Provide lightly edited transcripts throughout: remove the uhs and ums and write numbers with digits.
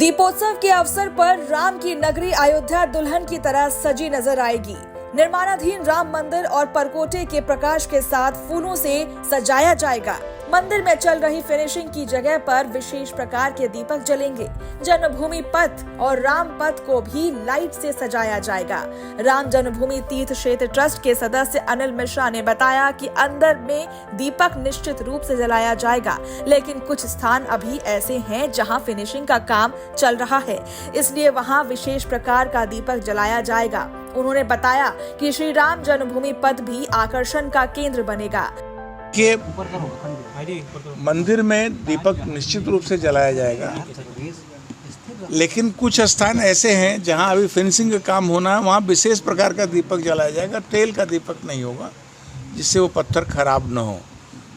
दीपोत्सव के अवसर पर राम की नगरी अयोध्या दुल्हन की तरह सजी नजर आएगी। निर्माणाधीन राम मंदिर और परकोटे के प्रकाश के साथ फूलों से सजाया जाएगा। मंदिर में चल रही फिनिशिंग की जगह पर विशेष प्रकार के दीपक जलेंगे। जन्मभूमि पथ और राम पथ को भी लाइट से सजाया जाएगा। राम जन्मभूमि तीर्थ क्षेत्र ट्रस्ट के सदस्य अनिल मिश्रा ने बताया कि अंदर में दीपक निश्चित रूप से जलाया जाएगा, लेकिन कुछ स्थान अभी ऐसे हैं जहां फिनिशिंग का काम चल रहा है, इसलिए वहां विशेष प्रकार का दीपक जलाया जाएगा। उन्होंने बताया कि श्री राम जन्मभूमि पथ भी आकर्षण का केंद्र बनेगा। के मंदिर में दीपक निश्चित रूप से जलाया जाएगा, लेकिन कुछ स्थान ऐसे हैं जहां अभी फिनिशिंग का काम होना है, वहां विशेष प्रकार का दीपक जलाया जाएगा। तेल का दीपक नहीं होगा, जिससे वो पत्थर खराब न हो।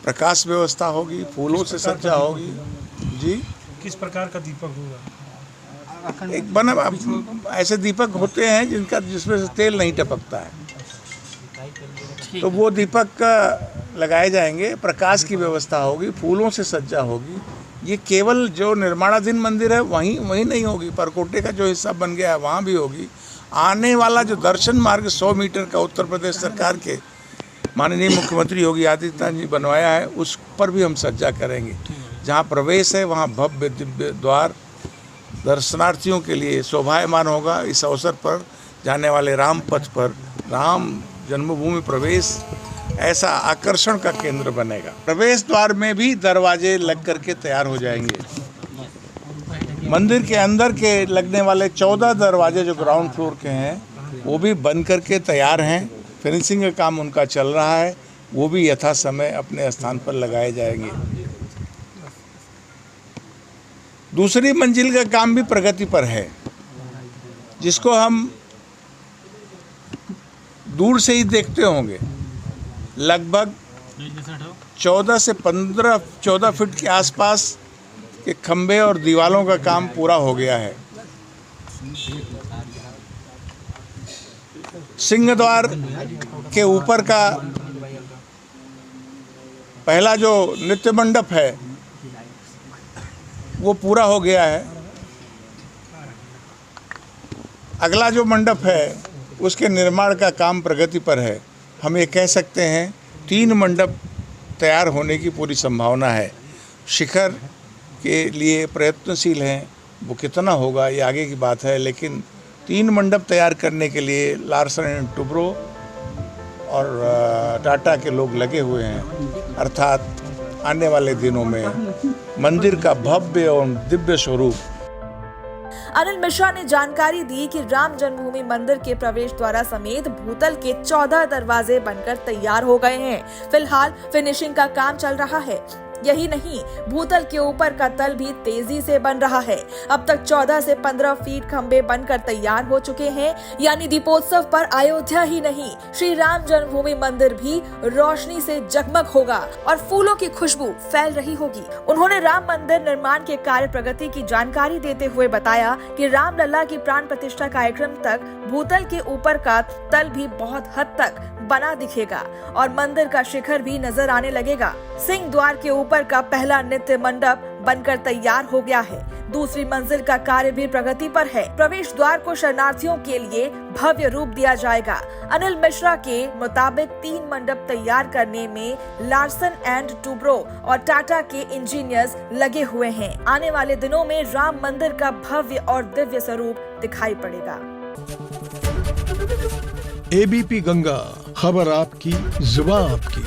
प्रकाश व्यवस्था होगी, फूलों से सज्जा होगी। जी, किस प्रकार का दीपक होगा? एक बना ऐसे दीपक होते हैं जिसमें से तेल नहीं टपकता है, तो वो दीपक लगाए जाएंगे। प्रकाश की व्यवस्था होगी, फूलों से सज्जा होगी। ये केवल जो निर्माणाधीन मंदिर है वहीं नहीं होगी, परकोटे का जो हिस्सा बन गया है वहाँ भी होगी। आने वाला जो दर्शन मार्ग 100 मीटर का उत्तर प्रदेश सरकार के माननीय मुख्यमंत्री योगी आदित्यनाथ जी बनवाया है, उस पर भी हम सज्जा करेंगे। जहाँ प्रवेश है वहाँ भव्य दिव्य द्वार दर्शनार्थियों के लिए शोभायमान होगा। इस अवसर पर जाने वाले राम पथ पर राम जन्मभूमि प्रवेश ऐसा आकर्षण का केंद्र बनेगा। प्रवेश द्वार में भी दरवाजे लग करके तैयार हो जाएंगे। मंदिर के अंदर के लगने वाले 14 दरवाजे जो ग्राउंड फ्लोर के हैं वो भी बन करके तैयार हैं। फिनिशिंग का काम उनका चल रहा है, वो भी यथा समय अपने स्थान पर लगाए जाएंगे। दूसरी मंजिल का काम भी प्रगति पर है, जिसको हम दूर से ही देखते होंगे। लगभग 14 से 14 फीट के आसपास के खंभे और दीवालों का काम पूरा हो गया है। सिंह द्वार के ऊपर का पहला जो नृत्य मंडप है वो पूरा हो गया है। अगला जो मंडप है उसके निर्माण का काम प्रगति पर है। हम ये कह सकते हैं 3 मंडप तैयार होने की पूरी संभावना है। शिखर के लिए प्रयत्नशील हैं, वो कितना होगा ये आगे की बात है, लेकिन 3 मंडप तैयार करने के लिए लार्सन एंड टुब्रो और टाटा के लोग लगे हुए हैं। अर्थात आने वाले दिनों में मंदिर का भव्य और दिव्य स्वरूप। अनिल मिश्रा ने जानकारी दी कि राम जन्मभूमि मंदिर के प्रवेश द्वार समेत भूतल के 14 दरवाजे बनकर तैयार हो गए हैं। फिलहाल फिनिशिंग का काम चल रहा है। यही नहीं, भूतल के ऊपर का तल भी तेजी से बन रहा है। अब तक 14 से 15 फीट खंभे बनकर तैयार हो चुके हैं। यानी दीपोत्सव पर अयोध्या ही नहीं, श्री राम जन्मभूमि मंदिर भी रोशनी से जगमग होगा और फूलों की खुशबू फैल रही होगी। उन्होंने राम मंदिर निर्माण के कार्य प्रगति की जानकारी देते हुए बताया कि रामलला की प्राण प्रतिष्ठा कार्यक्रम तक भूतल के ऊपर का तल भी बहुत हद तक बना दिखेगा और मंदिर का शिखर भी नजर आने लगेगा। सिंह द्वार के ऊपर का पहला नृत्य मंडप बनकर तैयार हो गया है। दूसरी मंजिल का कार्य भी प्रगति पर है। प्रवेश द्वार को शरणार्थियों के लिए भव्य रूप दिया जाएगा। अनिल मिश्रा के मुताबिक 3 मंडप तैयार करने में लार्सन एंड टुब्रो और टाटा के इंजीनियर्स लगे हुए हैं। आने वाले दिनों में राम मंदिर का भव्य और दिव्य स्वरूप दिखाई पड़ेगा। एबीपी गंगा, खबर आपकी, जुबान आपकी।